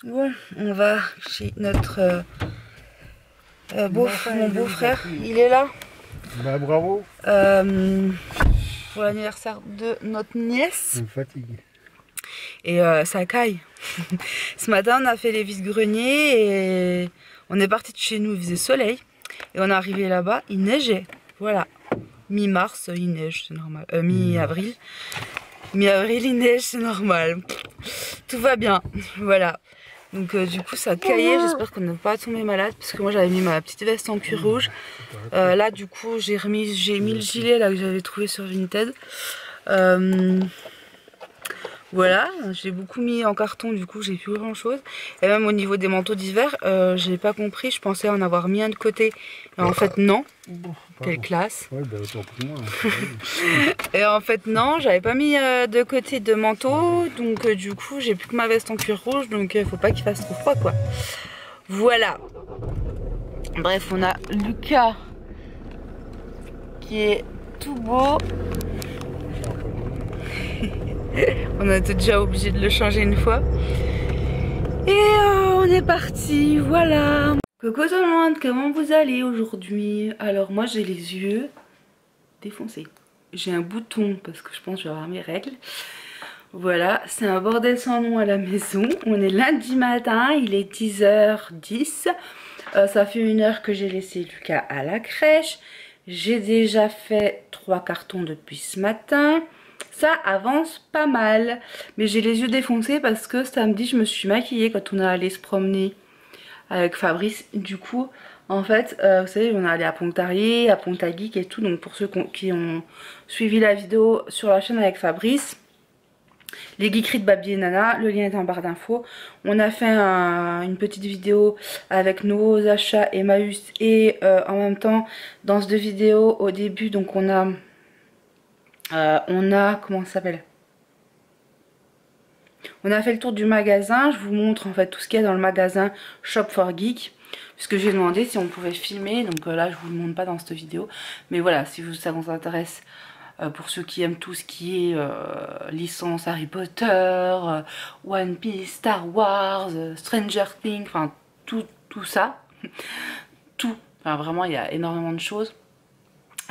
Bon, on va chez notre mon beau-frère. Il est là. Bah bravo. Pour l'anniversaire de notre nièce. Ça me fatigue. Et ça caille. Ce matin, on a fait les vides-greniers et on est parti de chez nous. Il faisait soleil. Et on est arrivé là-bas, il neigeait. Voilà. Mi-mars, il neige, c'est normal. Mi-avril. Mi-avril, il neige, c'est normal. Tout va bien. Voilà. Donc du coup ça caillait, j'espère qu'on n'a pas tombé malade parce que moi j'avais mis ma petite veste en cuir rouge. Là du coup j'ai mis le gilet là que j'avais trouvé sur Vinted. Voilà, j'ai beaucoup mis en carton, du coup j'ai plus grand chose. Et même au niveau des manteaux d'hiver, j'ai pas compris, je pensais en avoir mis un de côté. Et en fait non. Quelle classe. Ouais, bah autant pour moi. Et en fait non, j'avais pas mis de côté de manteau. Donc du coup j'ai plus que ma veste en cuir rouge. Donc faut pas qu'il fasse trop froid quoi. Voilà. Bref, on a Lucas qui est tout beau. On a été déjà obligé de le changer une fois. Et on est parti, voilà. Coucou tout le monde, comment vous allez aujourd'hui? Alors moi j'ai les yeux défoncés. J'ai un bouton parce que je pense que je vais avoir mes règles. Voilà, c'est un bordel sans nom à la maison. On est lundi matin, il est 10h10. Ça fait 1 heure que j'ai laissé Lucas à la crèche. J'ai déjà fait 3 cartons depuis ce matin. Ça avance pas mal. Mais j'ai les yeux défoncés parce que samedi je me suis maquillée quand on est allé se promener avec Fabrice. Du coup, en fait, vous savez, on est allé à Pontarlier, à Pontageek et tout. Donc pour ceux qui ont suivi la vidéo sur la chaîne avec Fabrice, les geekeries de Babi et Nana, le lien est en barre d'infos. On a fait une petite vidéo avec nos achats Emmaüs et en même temps dans ces 2 vidéos au début, donc on a comment ça s'appelle, on a fait le tour du magasin. Je vous montre en fait tout ce qu'il y a dans le magasin Shop for Geek, puisque j'ai demandé si on pouvait filmer. Donc là je vous le montre pas dans cette vidéo, mais voilà, si ça vous intéresse, pour ceux qui aiment tout ce qui est licence Harry Potter, One Piece, Star Wars, Stranger Things, enfin tout ça, tout, enfin vraiment il y a énormément de choses.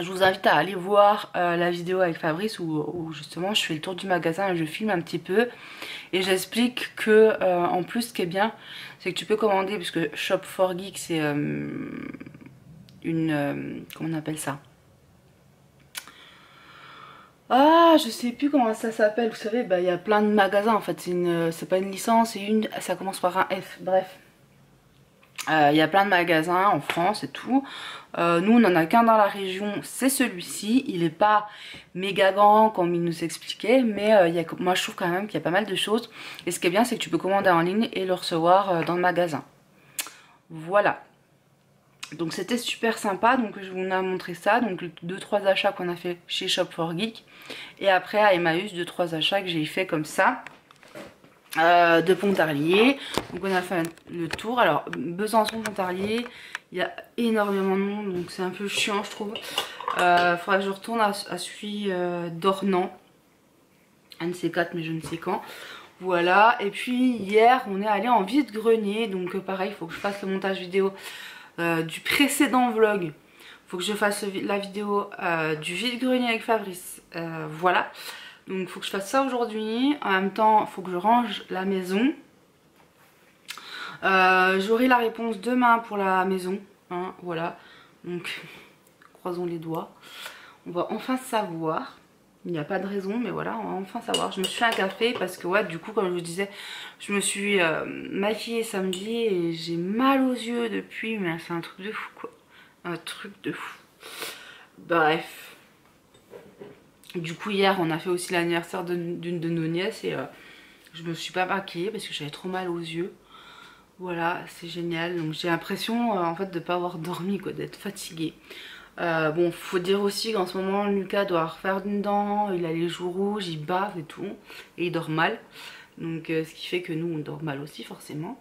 Je vous invite à aller voir la vidéo avec Fabrice où justement je fais le tour du magasin et je filme un petit peu et j'explique que en plus ce qui est bien c'est que tu peux commander, puisque Shop for Geek c'est comment on appelle ça, ah je sais plus comment ça s'appelle, vous savez, bah il y a plein de magasins en fait, c'est pas une licence, ça commence par un F, bref. Il y a plein de magasins en France et tout. Nous on en a qu'un dans la région, c'est celui-ci. Il est pas méga grand comme il nous expliquait, mais moi je trouve quand même qu'il y a pas mal de choses. Et ce qui est bien c'est que tu peux commander en ligne et le recevoir dans le magasin. Voilà. Donc c'était super sympa, donc je vous ai montré ça. Donc 2-3 achats qu'on a fait chez Shop for Geek. Et après à Emmaüs 2-3 achats que j'ai fait comme ça. De Pontarlier. Donc on a fait le tour. Alors Besançon, Pontarlier, il y a énormément de monde, donc c'est un peu chiant je trouve. Faudra que je retourne à celui d'Ornans, un de ces 4, mais je ne sais quand. Voilà, et puis hier on est allé en vide-grenier. Donc pareil, il faut que je fasse le montage vidéo du précédent vlog. Faut que je fasse la vidéo du vide-grenier avec Fabrice. Voilà. Donc il faut que je fasse ça aujourd'hui. En même temps il faut que je range la maison. J'aurai la réponse demain pour la maison, hein, voilà. Donc croisons les doigts. On va enfin savoir. Il n'y a pas de raison, mais voilà, on va enfin savoir. Je me suis fait un café parce que ouais, du coup comme je vous disais, je me suis maquillée samedi et j'ai mal aux yeux depuis. Mais c'est un truc de fou quoi. Un truc de fou. Bref. Du coup hier on a fait aussi l'anniversaire d'une de nos nièces et je me suis pas maquillée parce que j'avais trop mal aux yeux. Voilà, c'est génial. Donc j'ai l'impression en fait de pas avoir dormi quoi, d'être fatiguée. Bon, faut dire aussi qu'en ce moment Lucas doit refaire une dent, il a les joues rouges, il bave et tout, et il dort mal. Donc ce qui fait que nous on dort mal aussi forcément.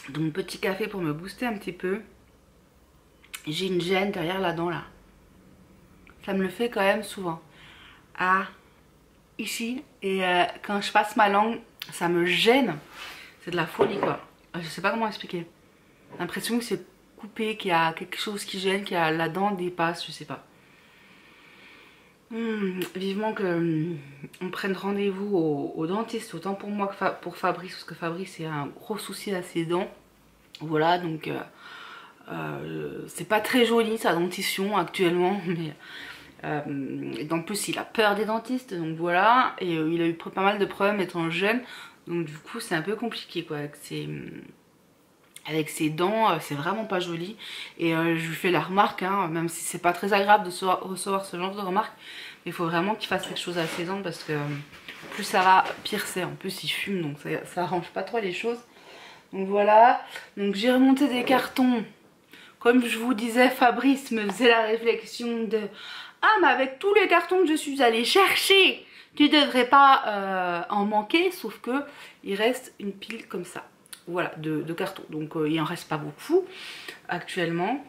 Donc petit café pour me booster un petit peu. J'ai une gêne derrière la dent là. Ça me le fait quand même souvent. Ah, ici. Et quand je passe ma langue Ça me gêne. C'est de la folie quoi. Je sais pas comment expliquer. J'ai l'impression que c'est coupé, qu'il y a quelque chose qui gêne, qu'il y a la dent dépasse, je sais pas. Vivement que on prenne rendez-vous au dentiste, autant pour moi que pour Fabrice, parce que Fabrice c'est un gros souci à ses dents. Voilà, donc c'est pas très joli sa dentition actuellement, mais en plus il a peur des dentistes, donc voilà, et il a eu pas mal de problèmes étant jeune, donc du coup c'est un peu compliqué quoi avec ses dents, c'est vraiment pas joli. Et je lui fais la remarque, hein, même si c'est pas très agréable de recevoir ce genre de remarque, mais il faut vraiment qu'il fasse quelque chose à ses dents parce que plus ça va, pire c'est. En plus il fume, donc ça arrange pas trop les choses. Donc voilà, donc j'ai remonté des cartons. Comme je vous disais, Fabrice me faisait la réflexion de ah mais avec tous les cartons que je suis allée chercher, tu devrais pas en manquer, sauf que il reste une pile comme ça. Voilà, de cartons. Donc il en reste pas beaucoup actuellement.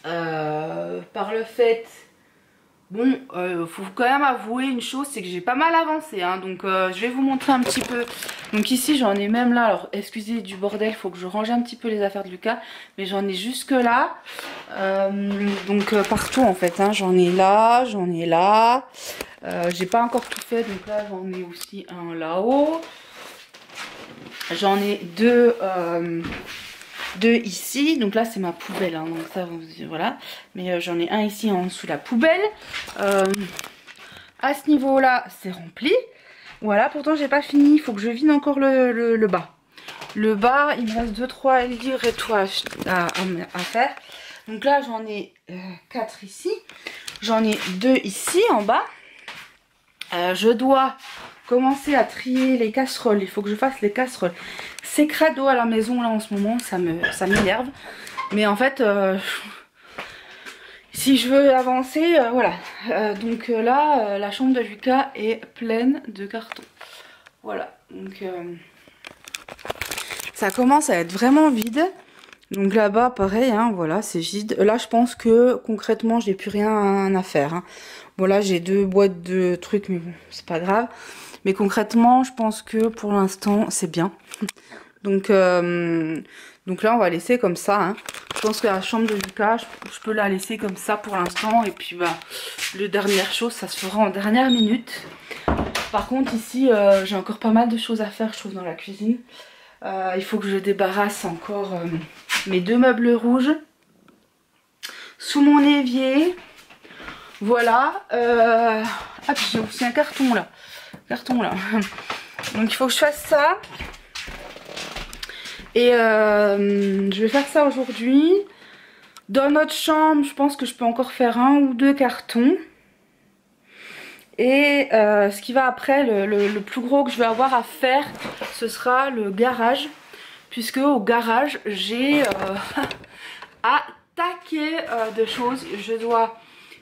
Par le fait, bon, faut quand même avouer une chose, c'est que j'ai pas mal avancé. Hein, donc je vais vous montrer un petit peu. Donc ici j'en ai même là, alors excusez du bordel, faut que je range un petit peu les affaires de Lucas. Mais j'en ai jusque là. Donc partout en fait, hein, j'en ai là, j'en ai là. J'ai pas encore tout fait, donc là j'en ai aussi un là-haut. J'en ai deux ici, donc là c'est ma poubelle, hein, donc ça voilà. Mais j'en ai un ici en dessous de la poubelle. À ce niveau là c'est rempli. Voilà, pourtant j'ai pas fini, il faut que je vide encore le bas. Le bas, il me reste 2-3 livres et tout à faire. Donc là j'en ai 4 ici. J'en ai 2 ici en bas. Je dois commencer à trier les casseroles. Il faut que je fasse les casseroles. C'est crado à la maison là en ce moment, ça m'énerve. Mais en fait, si je veux avancer, voilà. Donc là, la chambre de Lucas est pleine de cartons. Voilà, donc ça commence à être vraiment vide. Donc là-bas, pareil, hein, voilà, c'est vide. Là, je pense que concrètement, j'ai plus rien à faire. Hein. Bon, là, j'ai 2 boîtes de trucs, mais bon, c'est pas grave. Mais concrètement, je pense que pour l'instant, c'est bien. Donc là, on va laisser comme ça. Hein. Je pense que la chambre de Lucas, je peux la laisser comme ça pour l'instant. Et puis, bah, le dernière chose, ça se fera en dernière minute. Par contre, ici, j'ai encore pas mal de choses à faire, je trouve, dans la cuisine. Il faut que je débarrasse encore mes 2 meubles rouges sous mon évier. Voilà. Ah, puis j'ai aussi un carton là. Donc il faut que je fasse ça. Et je vais faire ça aujourd'hui. Dans notre chambre, je pense que je peux encore faire 1 ou 2 cartons. Et ce qui va après, le plus gros que je vais avoir à faire, ce sera le garage. Puisque au garage, j'ai attaqué de choses.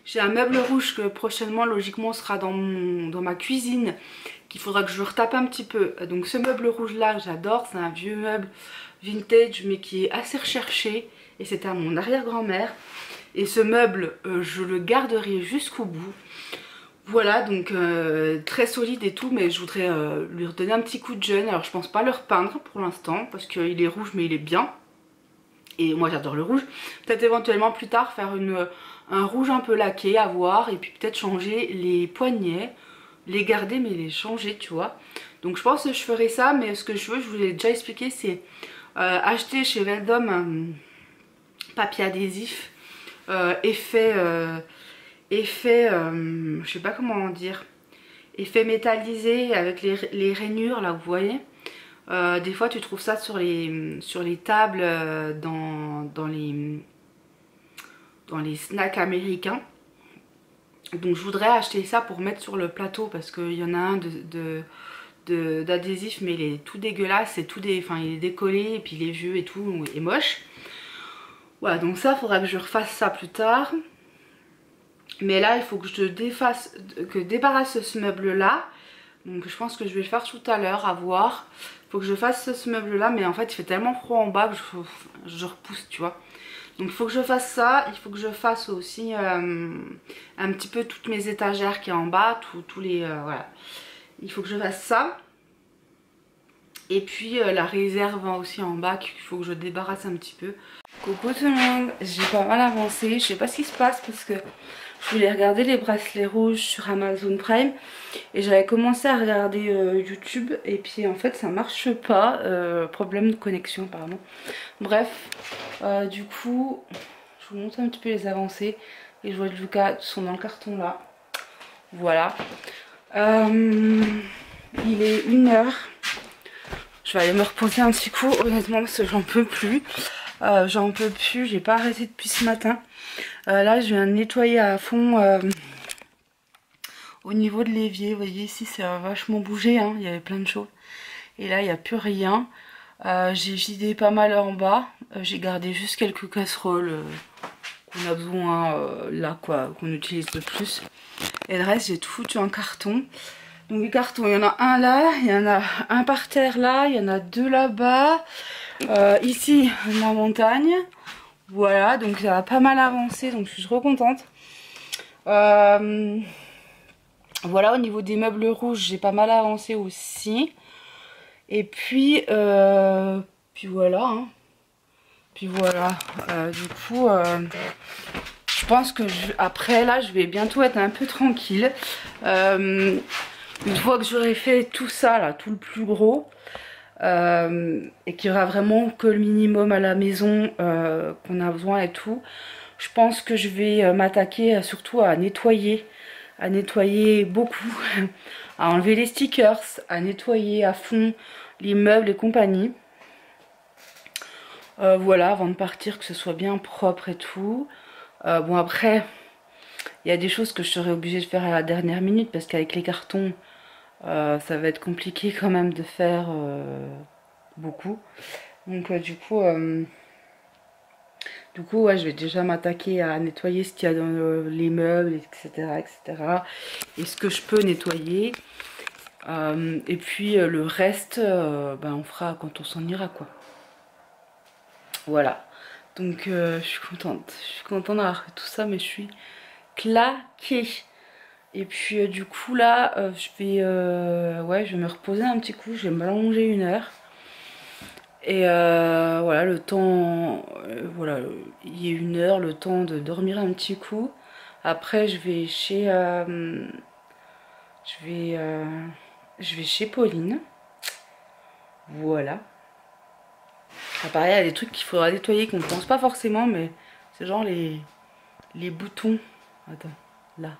J'ai un meuble rouge que prochainement, logiquement, sera dans ma cuisine. Qu'il faudra que je retape un petit peu. Donc ce meuble rouge là, j'adore. C'est un vieux meuble vintage, mais qui est assez recherché. Et c'était à mon arrière-grand-mère. Et ce meuble, je le garderai jusqu'au bout. Voilà, donc très solide et tout, mais je voudrais lui redonner un petit coup de jeune. Alors je pense pas le repeindre pour l'instant, parce qu'il est rouge mais il est bien. Et moi j'adore le rouge. Peut-être éventuellement plus tard faire un rouge un peu laqué à voir. Et puis peut-être changer les poignets, les garder mais les changer, tu vois. Donc je pense que je ferai ça, mais ce que je veux, je vous l'ai déjà expliqué, c'est acheter chez Veldom un papier adhésif effet... je sais pas comment dire, effet métallisé avec les rainures là, vous voyez. Des fois tu trouves ça sur les tables dans les snacks américains. Donc je voudrais acheter ça pour mettre sur le plateau parce qu'il y en a un d'adhésif, mais il est tout dégueulasse, enfin il est décollé et puis il est vieux et tout, et moche. Voilà, donc ça faudra que je refasse ça plus tard. Mais là il faut que je débarrasse ce meuble là. Donc je pense que je vais le faire tout à l'heure, à voir. Il faut que je fasse ce meuble là, mais en fait il fait tellement froid en bas que je repousse, tu vois. Donc il faut que je fasse ça. Il faut que je fasse aussi un petit peu toutes mes étagères qui est en bas, tous les voilà. Il faut que je fasse ça. Et puis la réserve aussi en bas qu'il faut que je débarrasse un petit peu. Coucou tout le monde, j'ai pas mal avancé, je sais pas ce qui se passe parce que je voulais regarder les bracelets rouges sur Amazon Prime et j'avais commencé à regarder YouTube et puis en fait ça marche pas, problème de connexion apparemment. Bref, du coup je vous montre un petit peu les avancées. Les jouets de Lucas sont dans le carton là, voilà. Il est 1h. Je vais aller me reposer un petit coup, honnêtement, parce que j'en peux plus. J'ai pas arrêté depuis ce matin. Là, je viens de nettoyer à fond au niveau de l'évier. Vous voyez, ici, c'est vachement bougé, hein. Il y avait plein de choses. Et là, il n'y a plus rien. J'ai vidé pas mal en bas. J'ai gardé juste quelques casseroles qu'on a besoin là, quoi, qu'on utilise le plus. Et le reste, j'ai tout foutu en carton. Donc les cartons, il y en a un là, il y en a un par terre là, il y en a 2 là-bas. Ici, la montagne. Voilà, donc ça a pas mal avancé, donc je suis trop contente. Voilà, au niveau des meubles rouges, j'ai pas mal avancé aussi. Et puis, puis voilà. Hein. Puis voilà, du coup, je pense que après là, je vais bientôt être un peu tranquille. Une fois que j'aurai fait tout ça, là, tout le plus gros, et qu'il y aura vraiment que le minimum à la maison qu'on a besoin et tout, je pense que je vais m'attaquer surtout à nettoyer beaucoup, à enlever les stickers, à nettoyer à fond les meubles et compagnie. Voilà, avant de partir, que ce soit bien propre et tout. Bon après, il y a des choses que je serais obligée de faire à la dernière minute parce qu'avec les cartons, ça va être compliqué quand même de faire beaucoup. Donc du coup ouais, je vais déjà m'attaquer à nettoyer ce qu'il y a dans les meubles, etc., etc. Et ce que je peux nettoyer. Et puis le reste, ben, on fera quand on s'en ira, quoi. Voilà. Donc je suis contente. Je suis contente d'avoir fait tout ça, mais je suis claquée. Et puis du coup là, ouais, je vais me reposer un petit coup. Je vais m'allonger 1h. Et voilà, le temps, voilà, il y a 1h, le temps de dormir un petit coup. Après, je vais chez Pauline. Voilà. Ah, pareil, il y a des trucs qu'il faudra nettoyer qu'on ne pense pas forcément, mais c'est genre les boutons. Attends, là.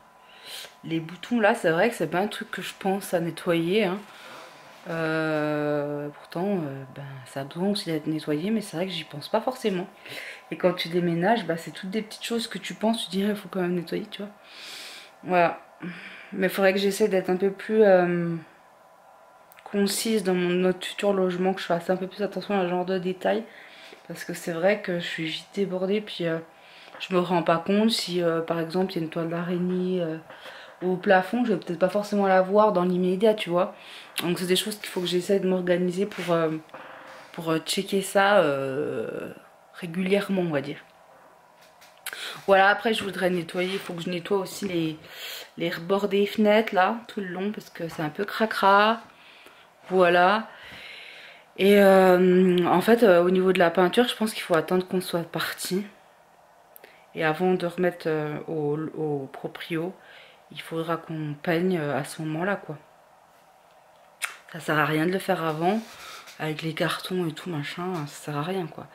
Les boutons là, c'est vrai que c'est pas un truc que je pense à nettoyer. Hein. Pourtant, ben, ça a besoin aussi d'être nettoyé, mais c'est vrai que j'y pense pas forcément. Et quand tu déménages, bah, c'est toutes des petites choses que tu penses, tu dis il faut quand même nettoyer, tu vois. Voilà. Mais il faudrait que j'essaie d'être un peu plus concise dans notre futur logement, que je fasse un peu plus attention à ce genre de détails. Parce que c'est vrai que je suis vite débordée, puis je me rends pas compte si par exemple il y a une toile d'araignée au plafond, je vais peut-être pas forcément la voir dans l'immédiat, tu vois. Donc c'est des choses qu'il faut que j'essaie de m'organiser pour checker ça régulièrement, on va dire. Voilà, après je voudrais nettoyer, il faut que je nettoie aussi les rebords des fenêtres là, tout le long, parce que c'est un peu cracra. Voilà. Et en fait, au niveau de la peinture, je pense qu'il faut attendre qu'on soit parti. Et avant de remettre au proprio, il faudra qu'on peigne à ce moment-là, quoi. Ça sert à rien de le faire avant, avec les cartons et tout, machin, ça sert à rien, quoi.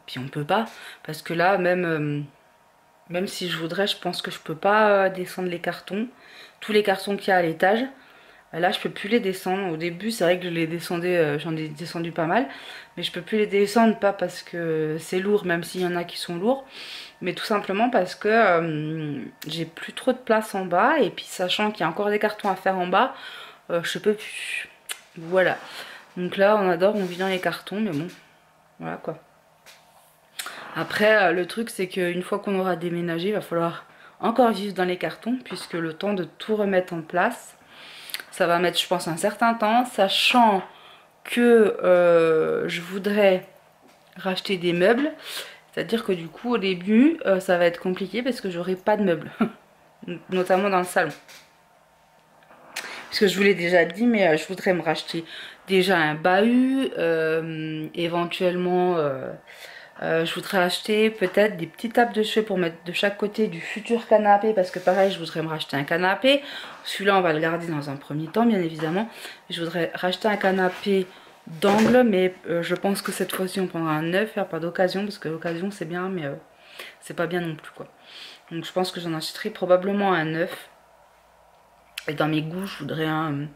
Puis on peut pas, parce que là, même si je voudrais, je pense que je peux pas descendre les cartons. Tous les cartons qu'il y a à l'étage, là je peux plus les descendre. Au début c'est vrai que je les descendais, j'en ai descendu pas mal, mais je peux plus les descendre, pas parce que c'est lourd, même s'il y en a qui sont lourds, mais tout simplement parce que j'ai plus trop de place en bas, et puis sachant qu'il y a encore des cartons à faire en bas, je peux plus. Voilà. Donc là on vit dans les cartons, mais bon, voilà quoi. Après le truc c'est qu'une fois qu'on aura déménagé, il va falloir encore vivre dans les cartons, puisque le temps de tout remettre en place, ça va mettre, je pense, un certain temps, sachant que je voudrais racheter des meubles. C'est-à-dire que du coup, au début, ça va être compliqué parce que j'aurai pas de meubles, notamment dans le salon. Parce que je vous l'ai déjà dit, mais je voudrais me racheter déjà un bahut, éventuellement je voudrais acheter peut-être des petites tables de chevet pour mettre de chaque côté du futur canapé, parce que pareil je voudrais me racheter un canapé. Celui-là on va le garder dans un premier temps bien évidemment. Je voudrais racheter un canapé d'angle, mais je pense que cette fois-ci on prendra un neuf, pas d'occasion, parce que l'occasion c'est bien mais c'est pas bien non plus quoi. Donc je pense que j'en achèterai probablement un neuf. Et dans mes goûts je voudrais un,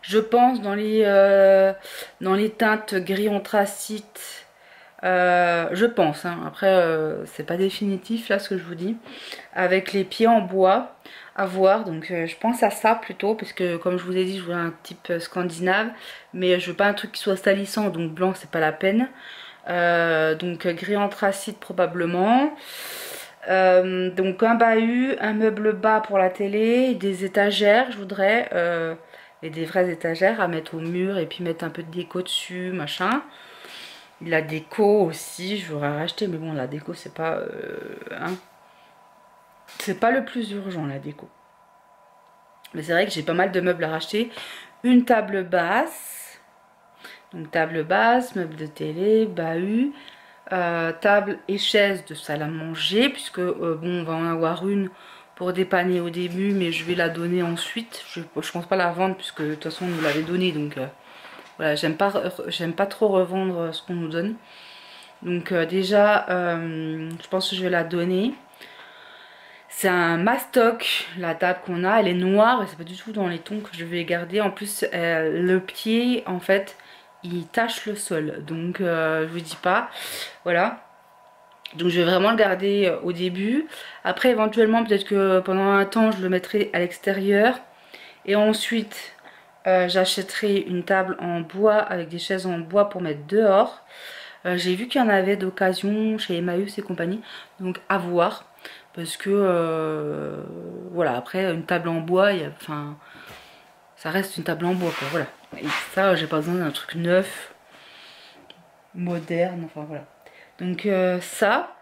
je pense dans les teintes gris anthracite. Je pense, hein. Après c'est pas définitif là ce que je vous dis, avec les pieds en bois à voir, donc je pense à ça plutôt, parce que comme je vous ai dit je voulais un type scandinave, mais je veux pas un truc qui soit salissant, donc blanc c'est pas la peine. Donc gris anthracite probablement. Donc un bahut, un meuble bas pour la télé, des étagères je voudrais, et des vraies étagères à mettre au mur, et puis mettre un peu de déco dessus machin. La déco aussi, je voudrais racheter, mais bon, la déco, c'est pas... hein, c'est pas le plus urgent, la déco. Mais c'est vrai que j'ai pas mal de meubles à racheter. Une table basse. Donc, table basse, meuble de télé, bahut. Table et chaise de salle à manger, puisque, bon, on va en avoir une pour dépanner au début, mais je vais la donner ensuite. Je pense pas la vendre, puisque de toute façon, on nous l'avait donnée, donc... voilà, j'aime pas trop revendre ce qu'on nous donne. Donc déjà, je pense que je vais la donner. C'est un mastoc, la table qu'on a. Elle est noire et c'est pas du tout dans les tons que je vais garder. En plus, le pied, en fait, il tache le sol. Donc, je vous dis pas. Voilà. Donc, je vais vraiment le garder au début. Après, éventuellement, peut-être que pendant un temps, je le mettrai à l'extérieur. Et ensuite... j'achèterai une table en bois avec des chaises en bois pour mettre dehors. J'ai vu qu'il y en avait d'occasion chez Emmaüs et compagnie, donc à voir, parce que voilà, après une table en bois, enfin, ça reste une table en bois quoi, voilà. Et ça, j'ai pas besoin d'un truc neuf, moderne, enfin voilà. Donc ça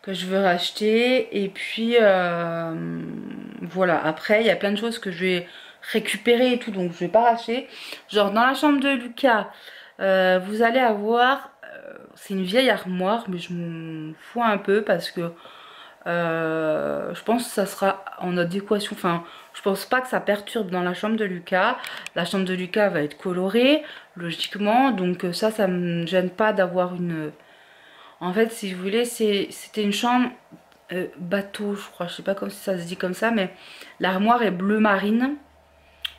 que je veux racheter, et puis voilà, après il y a plein de choses que je vais récupérer et tout, donc je vais pas racheter. Genre dans la chambre de Lucas, vous allez avoir, c'est une vieille armoire, mais je m'en fous un peu parce que je pense que ça sera en adéquation, enfin je pense pas que ça perturbe dans la chambre de Lucas. La chambre de Lucas va être colorée logiquement, donc ça me gêne pas d'avoir une... En fait si vous voulez c'était une chambre bateau je crois, je sais pas si ça se dit comme ça, mais l'armoire est bleu marine.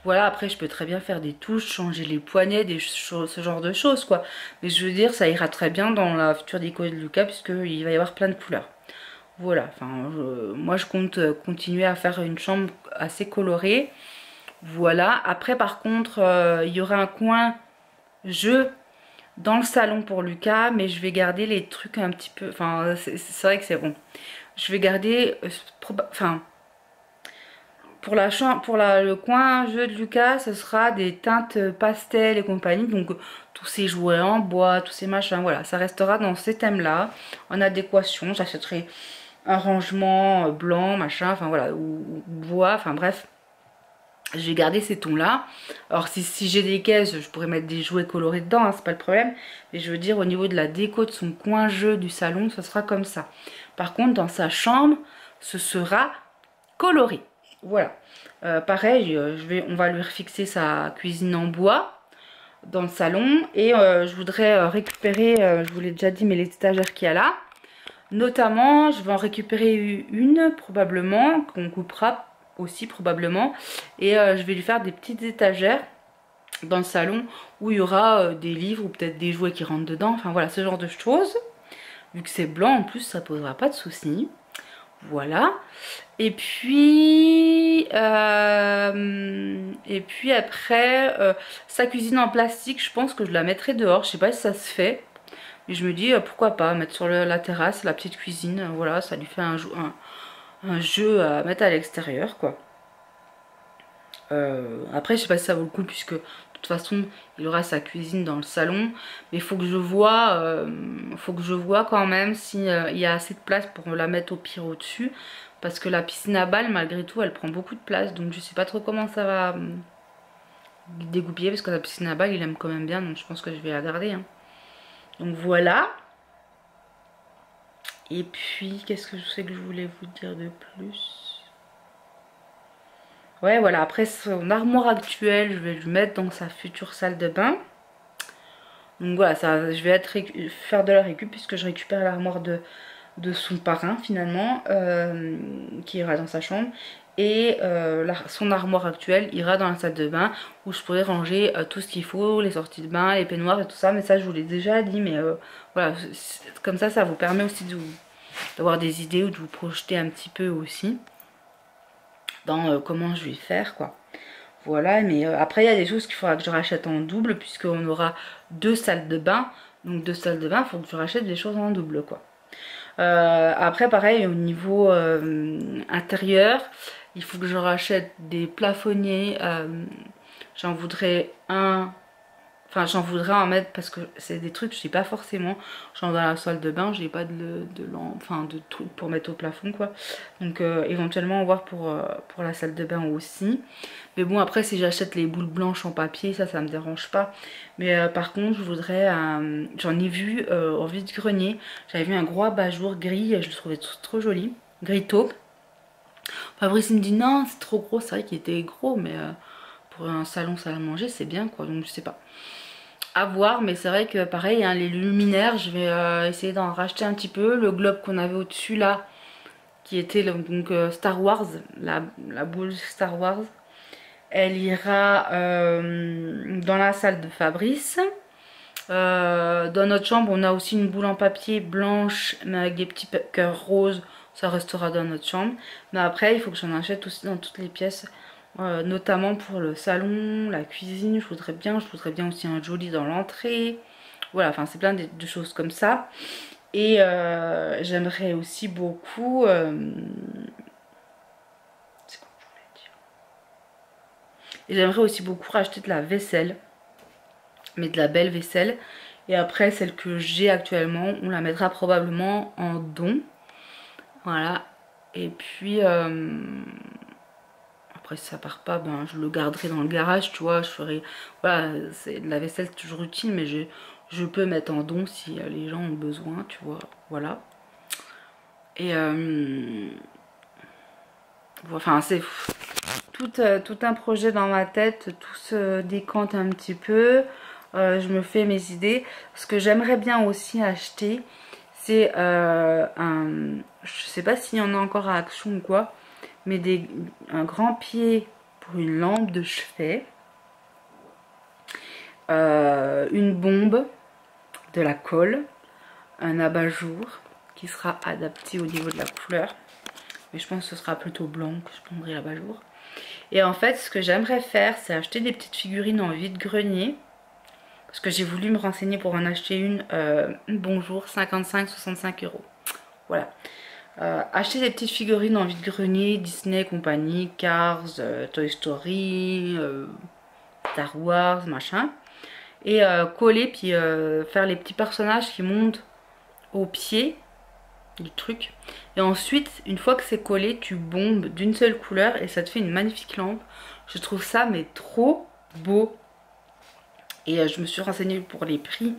Voilà, après je peux très bien faire des touches, changer les poignets, ce genre de choses quoi. Mais je veux dire, ça ira très bien dans la future déco de Lucas, puisqu'il va y avoir plein de couleurs. Voilà, enfin, moi je compte continuer à faire une chambre assez colorée. Voilà, après par contre, il y aura un coin jeu dans le salon pour Lucas, mais je vais garder les trucs un petit peu... Enfin, c'est vrai que c'est bon. Je vais garder... enfin... Pour la chambre, le coin jeu de Lucas, ce sera des teintes pastel et compagnie. Donc tous ces jouets en bois, tous ces machins, voilà, ça restera dans ces thèmes-là, en adéquation. J'achèterai un rangement blanc, machin, enfin voilà, ou bois, enfin bref. Je vais garder ces tons-là. Alors si j'ai des caisses, je pourrais mettre des jouets colorés dedans, hein, c'est pas le problème. Mais je veux dire, au niveau de la déco de son coin jeu du salon, ce sera comme ça. Par contre, dans sa chambre, ce sera coloré. Voilà, pareil, on va lui refixer sa cuisine en bois dans le salon, et je voudrais récupérer, je vous l'ai déjà dit, mais les étagères qu'il y a là, notamment, je vais en récupérer une probablement, qu'on coupera aussi probablement, et je vais lui faire des petites étagères dans le salon où il y aura des livres ou peut-être des jouets qui rentrent dedans, enfin voilà, ce genre de choses. Vu que c'est blanc en plus, ça posera pas de soucis. Voilà. Et puis après, sa cuisine en plastique, je pense que je la mettrai dehors. Je sais pas si ça se fait. Mais je me dis, pourquoi pas mettre sur la terrasse la petite cuisine. Voilà, ça lui fait un jeu à mettre à l'extérieur, quoi. Après, je sais pas si ça vaut le coup, puisque de toute façon, il aura sa cuisine dans le salon. Mais il faut que je vois quand même s'il y a assez de place pour la mettre au pire au-dessus. Parce que la piscine à balles, malgré tout, elle prend beaucoup de place. Donc je sais pas trop comment ça va dégoupiller. Parce que la piscine à balles, il aime quand même bien. Donc je pense que je vais la garder. Hein. Donc voilà. Et puis, qu'est-ce que je sais que je voulais vous dire de plus? Ouais, voilà. Après, son armoire actuelle, je vais lui mettre dans sa future salle de bain. Donc voilà, ça, je vais faire de la récup puisque je récupère l'armoire de son parrain finalement, qui ira dans sa chambre. Et son armoire actuelle ira dans la salle de bain où je pourrais ranger tout ce qu'il faut, les sorties de bain, les peignoirs et tout ça. Mais ça, je vous l'ai déjà dit, mais voilà, comme ça vous permet aussi d'avoir des idées ou de vous projeter un petit peu aussi dans comment je vais faire quoi. Voilà, mais après il y a des choses qu'il faudra que je rachète en double puisqu'on aura 2 salles de bain. Donc 2 salles de bain, il faut que je rachète des choses en double quoi. Après pareil au niveau intérieur, il faut que je rachète des plafonniers. J'en voudrais un. Enfin, j'en voudrais en mettre parce que c'est des trucs, je sais pas forcément. Genre dans la salle de bain, j'ai pas de trucs pour mettre au plafond quoi. Donc éventuellement voir pour la salle de bain aussi. Mais bon, après si j'achète les boules blanches en papier, ça me dérange pas. Mais par contre, je voudrais, j'en ai vu en vide-grenier. J'avais vu un gros abat-jour gris, je le trouvais trop joli, gris taupe. Fabrice il me dit non, c'est trop gros, c'est vrai qu'il était gros, mais pour un salon salle à manger, c'est bien quoi. Donc je sais pas. À voir, mais c'est vrai que pareil, hein, les luminaires, je vais essayer d'en racheter un petit peu. Le globe qu'on avait au-dessus là, qui était donc Star Wars, la boule Star Wars, elle ira dans la salle de Fabrice. Dans notre chambre, on a aussi une boule en papier blanche, mais avec des petits cœurs roses. Ça restera dans notre chambre. Mais après, il faut que j'en achète aussi dans toutes les pièces. Notamment pour le salon, la cuisine, je voudrais bien aussi un joli dans l'entrée. Voilà, enfin c'est plein de choses comme ça. Et j'aimerais aussi beaucoup... c'est quoi que je voulais dire? Et j'aimerais aussi beaucoup racheter de la vaisselle. Mais de la belle vaisselle. Et après, celle que j'ai actuellement, on la mettra probablement en don. Voilà. Et puis... après si ça part pas, ben, je le garderai dans le garage, tu vois, je ferai... Voilà, la vaisselle c'est toujours utile, mais je peux mettre en don si les gens ont besoin, tu vois, voilà. Et enfin c'est tout un projet dans ma tête, tout se décante un petit peu, je me fais mes idées. Ce que j'aimerais bien aussi acheter, c'est je sais pas s'il y en a encore à Action ou quoi, mais un grand pied pour une lampe de chevet, une bombe, de la colle, un abat-jour qui sera adapté au niveau de la couleur, mais je pense que ce sera plutôt blanc que je prendrai l'abat-jour. Et en fait ce que j'aimerais faire, c'est acheter des petites figurines en vide-grenier, parce que j'ai voulu me renseigner pour en acheter une, bonjour, 55-65 €. Voilà. Acheter des petites figurines en vide-grenier, Disney compagnie, Cars, Toy Story, Star Wars, machin. Et coller, puis faire les petits personnages qui montent au pied du truc. Et ensuite, une fois que c'est collé, tu bombes d'une seule couleur et ça te fait une magnifique lampe. Je trouve ça mais trop beau. Et je me suis renseignée pour les prix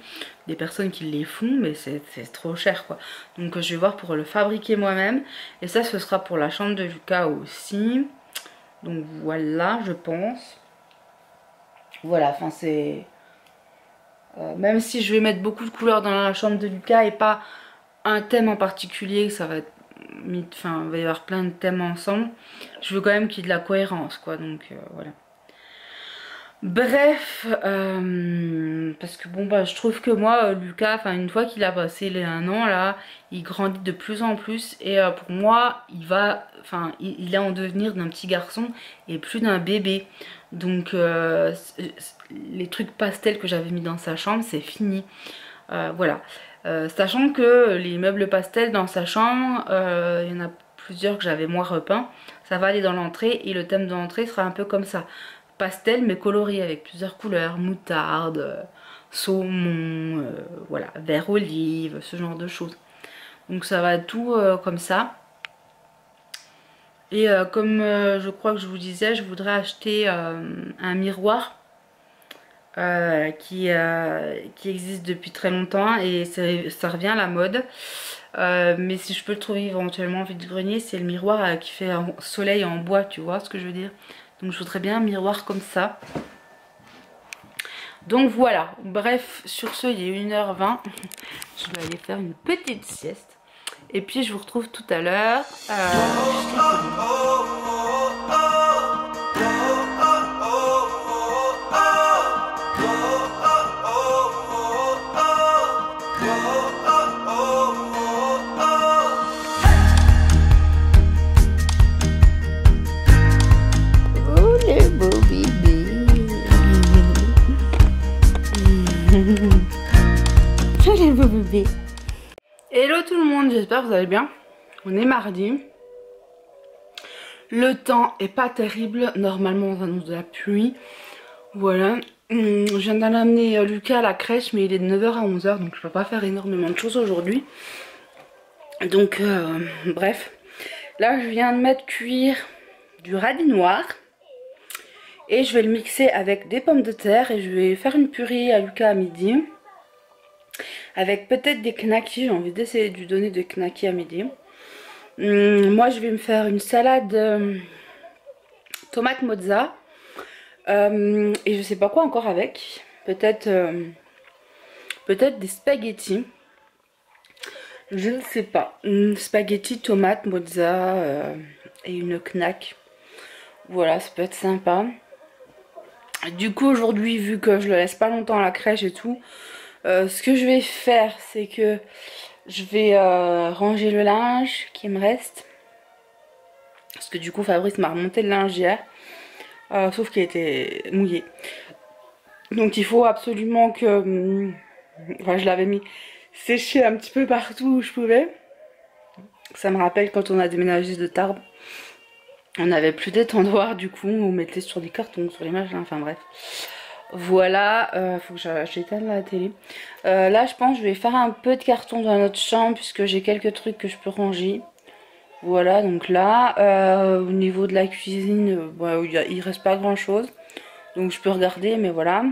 des personnes qui les font, mais c'est trop cher quoi. Donc je vais voir pour le fabriquer moi-même. Et ça, ce sera pour la chambre de Lucas aussi. Donc voilà, je pense. Voilà, enfin c'est... même si je vais mettre beaucoup de couleurs dans la chambre de Lucas et pas un thème en particulier, ça va être... Enfin, il va y avoir plein de thèmes ensemble. Je veux quand même qu'il y ait de la cohérence quoi, donc voilà. Bref, parce que bon bah je trouve que moi Lucas, enfin une fois qu'il a passé les 1 an là, il grandit de plus en plus et pour moi il va, enfin il est en devenir d'un petit garçon et plus d'un bébé. Donc les trucs pastels que j'avais mis dans sa chambre c'est fini. Voilà, sachant que les meubles pastels dans sa chambre, il y en a plusieurs que j'avais moi repeints, ça va aller dans l'entrée et le thème de l'entrée sera un peu comme ça. Pastel mais coloré avec plusieurs couleurs, moutarde, saumon, voilà, vert olive, ce genre de choses. Donc ça va tout comme ça. Et comme je crois que je vous disais, je voudrais acheter un miroir qui existe depuis très longtemps et ça revient à la mode. Mais si je peux le trouver éventuellement en vide-grenier, c'est le miroir qui fait un soleil en bois, tu vois ce que je veux dire. Donc je voudrais bien un miroir comme ça. Donc voilà, bref, sur ce, il est 1h20. Je vais aller faire une petite sieste. Et puis je vous retrouve tout à l'heure. Oh le beau bébé. Oh le beau bébé. Hello tout le monde, j'espère que vous allez bien. On est mardi. Le temps est pas terrible. Normalement on annonce de la pluie. Voilà. Je viens d'aller amener Lucas à la crèche, mais il est de 9h à 11h, donc je peux pas faire énormément de choses aujourd'hui. Donc bref. Là je viens de mettre cuire du radis noir. Et je vais le mixer avec des pommes de terre. Et je vais faire une purée à Lucas à midi. Avec peut-être des knackis. J'ai envie d'essayer de lui donner des knackis à midi. Moi je vais me faire une salade tomate mozza. Et je sais pas quoi encore avec. Peut-être des spaghettis. Je ne sais pas. Spaghetti, tomate, mozza et une knack. Voilà, ça peut être sympa. Du coup aujourd'hui, vu que je le laisse pas longtemps à la crèche et tout, ce que je vais faire, c'est que je vais ranger le linge qui me reste. Parce que du coup Fabrice m'a remonté le linge hier. Sauf qu'il était mouillé. Donc il faut absolument que... Enfin je l'avais mis sécher un petit peu partout où je pouvais. Ça me rappelle quand on a déménagé de Tarbes. On n'avait plus d'étendoir, du coup on mettait sur des cartons, sur les machins, enfin bref. Voilà, faut que j'éteigne la télé. Là je pense que je vais faire un peu de carton dans notre chambre puisque j'ai quelques trucs que je peux ranger. Voilà, donc là, au niveau de la cuisine, il reste pas grand chose. Donc je peux regarder, mais voilà.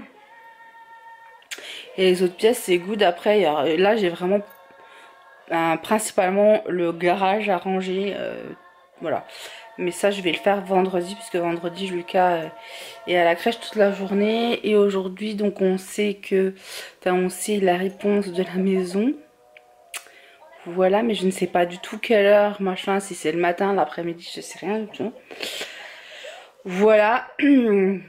Et les autres pièces, c'est good. Après, là j'ai vraiment principalement le garage à ranger. Voilà. Mais ça, je vais le faire vendredi, puisque vendredi, Lucas est à la crèche toute la journée. Et aujourd'hui, donc on sait que... Enfin, on sait la réponse de la maison. Voilà, mais je ne sais pas du tout quelle heure, machin, si c'est le matin, l'après-midi, je sais rien du tout. Voilà. On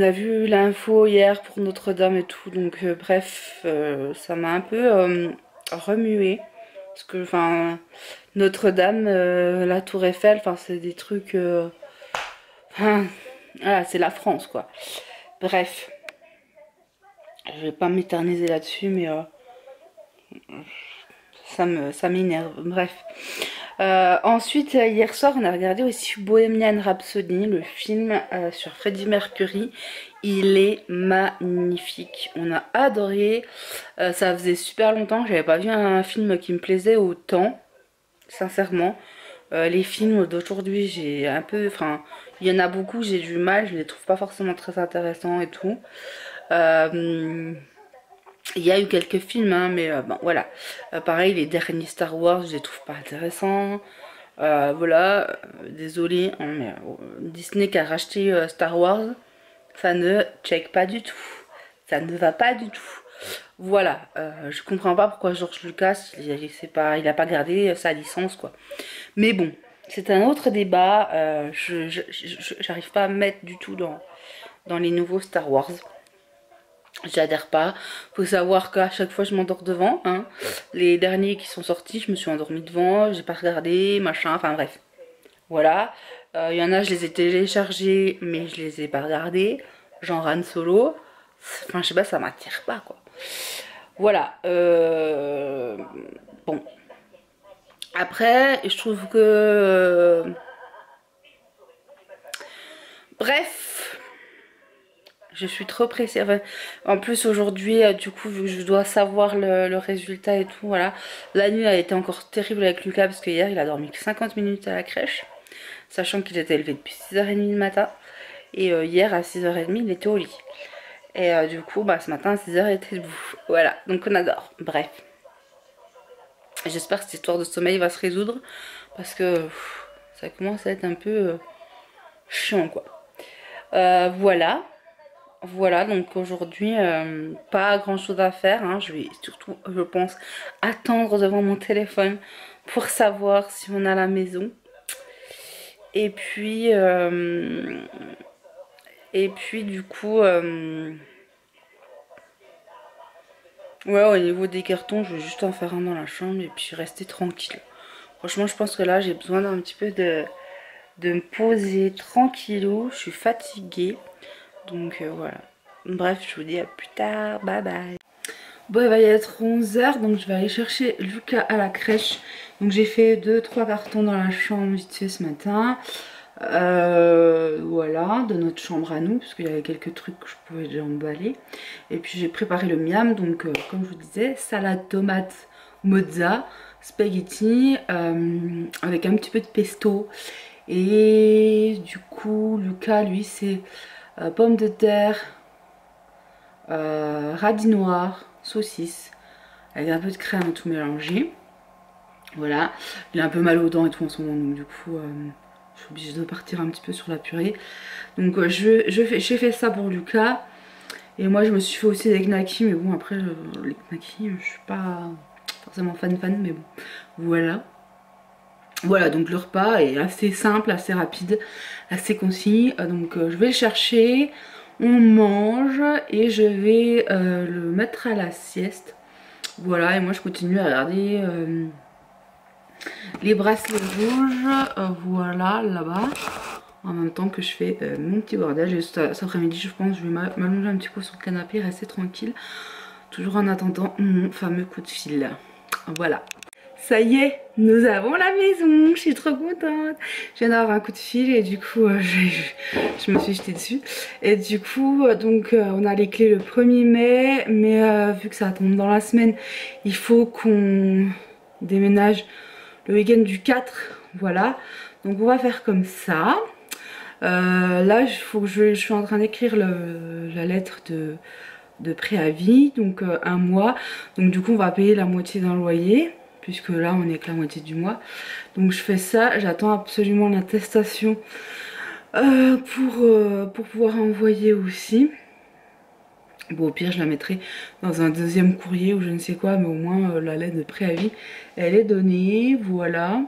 a vu l'info hier pour Notre-Dame et tout, donc bref, ça m'a un peu remué. Parce que, enfin, Notre-Dame, la Tour Eiffel, enfin, c'est des trucs... Enfin, voilà, c'est la France, quoi. Bref. Je vais pas m'éterniser là-dessus, mais... ça m'énerve, bref. Ensuite, hier soir, on a regardé aussi Bohemian Rhapsody, le film sur Freddie Mercury. Il est magnifique, on a adoré. Ça faisait super longtemps que j'avais pas vu un film qui me plaisait autant, sincèrement. Les films d'aujourd'hui, j'ai un peu... Enfin, il y en a beaucoup, j'ai du mal, je les trouve pas forcément très intéressants et tout. Il y a eu quelques films, hein, mais bon, voilà. Pareil, les derniers Star Wars, je les trouve pas intéressants. Voilà, désolé, hein, mais Disney qui a racheté Star Wars, ça ne check pas du tout. Ça ne va pas du tout. Voilà, je comprends pas pourquoi George Lucas, il a pas gardé sa licence, quoi. Mais bon, c'est un autre débat. J'arrive pas à me mettre du tout dans les nouveaux Star Wars. J'adhère pas. Faut savoir qu'à chaque fois je m'endors devant. Hein. Les derniers qui sont sortis, je me suis endormie devant. J'ai pas regardé, machin. Enfin bref. Voilà. Il y en a, je les ai téléchargés, mais je les ai pas regardés. Genre Han Solo. Enfin, je sais pas, ça m'attire pas, quoi. Voilà. Bon. Après, je trouve que... Bref. Je suis trop pressée. Enfin, en plus aujourd'hui, du coup, vu que je dois savoir le résultat et tout, voilà. La nuit a été encore terrible avec Lucas parce que hier il a dormi que 50 minutes à la crèche. Sachant qu'il était élevé depuis 6h30 le matin. Et hier à 6h30 il était au lit. Et du coup, bah, ce matin à 6h il était debout. Voilà, donc on adore. Bref. J'espère que cette histoire de sommeil va se résoudre. Parce que ça commence à être un peu chiant quoi. Voilà. Voilà, donc aujourd'hui, pas grand chose à faire. Hein. Je vais surtout, je pense, attendre devant mon téléphone pour savoir si on a la maison. Et puis du coup, ouais, au niveau des cartons, je vais juste en faire un dans la chambre et puis rester tranquille. Franchement, je pense que là, j'ai besoin d'un petit peu de me poser tranquillou. Je suis fatiguée. Donc voilà. Bref, je vous dis à plus tard. Bye bye. Bon, il va y être 11h. Donc je vais aller chercher Lucas à la crèche. Donc j'ai fait 2-3 cartons dans la chambre vite fait ce matin. Voilà, de notre chambre à nous. Parce qu'il y avait quelques trucs que je pouvais déjà emballer. Et puis j'ai préparé le miam. Donc comme je vous disais, salade tomate mozza, spaghetti avec un petit peu de pesto. Et du coup, Lucas, lui, c'est pommes de terre, radis noir, saucisse, avec un peu de crème tout mélangé. Voilà, il a un peu mal aux dents et tout en ce moment, donc du coup, je suis obligée de partir un petit peu sur la purée. Donc j'ai fait ça pour Lucas. Et moi, je me suis fait aussi des knackis, mais bon, après, les knackis, je suis pas forcément fan, mais bon, voilà. Voilà, donc le repas est assez simple, assez rapide, assez concis. Donc je vais le chercher, on mange et je vais le mettre à la sieste. Voilà, et moi je continue à regarder les bracelets rouges, voilà, là-bas. En même temps que je fais mon petit bordel. Et cet après-midi, je pense, je vais m'allonger un petit peu sur le canapé, rester tranquille. Toujours en attendant mon fameux coup de fil. Voilà. Ça y est, nous avons la maison, je suis trop contente. Je viens d'avoir un coup de fil et du coup, je me suis jetée dessus. Et du coup, donc on a les clés le 1er mai, mais vu que ça tombe dans la semaine, il faut qu'on déménage le week-end du 4, voilà. Donc on va faire comme ça. Là, je suis en train d'écrire la lettre de préavis, donc un mois. Donc du coup, on va payer la moitié d'un loyer. Puisque là on est que la moitié du mois. Donc je fais ça, j'attends absolument l'attestation pour pouvoir envoyer aussi. Bon, au pire je la mettrai dans un deuxième courrier ou je ne sais quoi, mais au moins la lettre de préavis elle est donnée, voilà.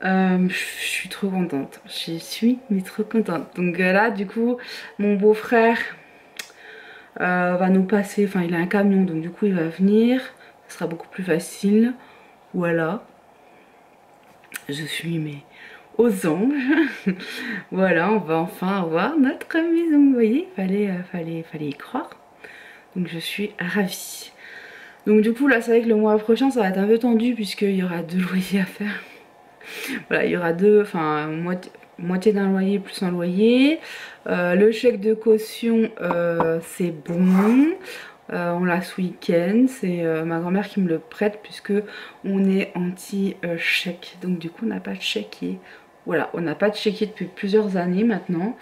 Je suis trop contente, je suis mais trop contente. Donc là du coup mon beau-frère va nous passer, enfin il a un camion donc du coup il va venir, ce sera beaucoup plus facile. Voilà, je suis mais aux anges. Voilà, on va enfin avoir notre maison, vous voyez, fallait y croire. Donc je suis ravie. Donc du coup là c'est vrai que le mois prochain ça va être un peu tendu puisqu'il y aura 2 loyers à faire. Voilà, il y aura moitié d'un loyer plus un loyer. Le chèque de caution c'est bon. On l'a ce week-end, c'est ma grand-mère qui me le prête puisque on est anti-chèque. Donc du coup on n'a pas de chéquier. Voilà, on n'a pas de chéquier depuis plusieurs années maintenant.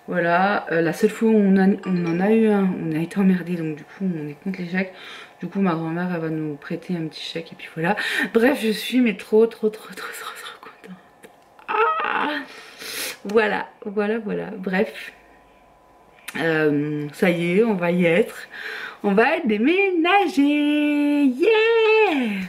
Voilà, la seule fois où on en a eu un, on a été emmerdé, donc du coup on est contre les chèques. Du coup ma grand-mère elle va nous prêter un petit chèque et puis voilà. Bref, je suis mais trop contente. Ah, voilà. Bref. Ça y est, on va y être. On va être déménagé. Yeah!